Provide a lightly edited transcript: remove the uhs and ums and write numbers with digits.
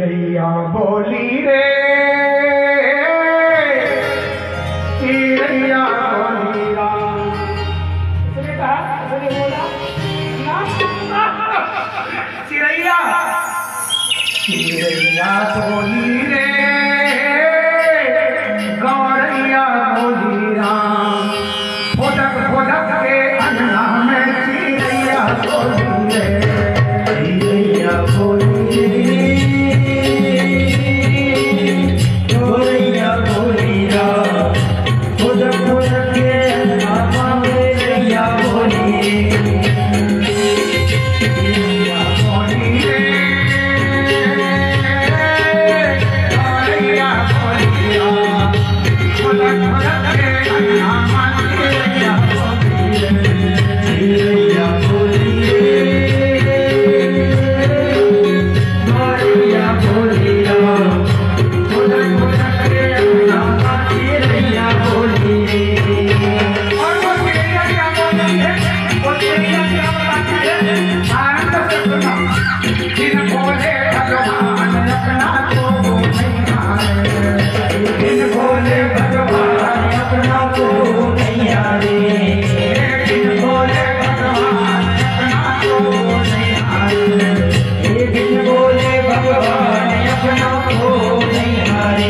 चिड़ैया बोली रे चिड़ैया बोली राम। इसने कहा, इसने बोला चिड़ैया चिड़ैया बोली रे गौरैया बोली राम। फुदक फुदक के अंगना में चिड़ैया बोली रे चिड़ैया बोली गौरैया बोली राम। फुदक फुदक के अंगना में चिड़ैया बोली चिड़ैया बोली रे गौरैया बोली राम। फुदक फुदक के अंगना में चिड़ैया बोली चिड़ैया बोली गौरैया बोली राम। फुदक फुदक के अंगना में चिड़ैया बोली। और वो चिड़ैया क्या बोलती है, वो चिड़ैया क्या बताती है, आनंद से सुनो। जिन भोले भगवान अपना को नहीं हारे, जिन भोले भगवान अपना को नहीं हारे, जिन भोले भगवान अपना को नहीं हारे, जिन भोले भगवान अपना को नहीं हारे।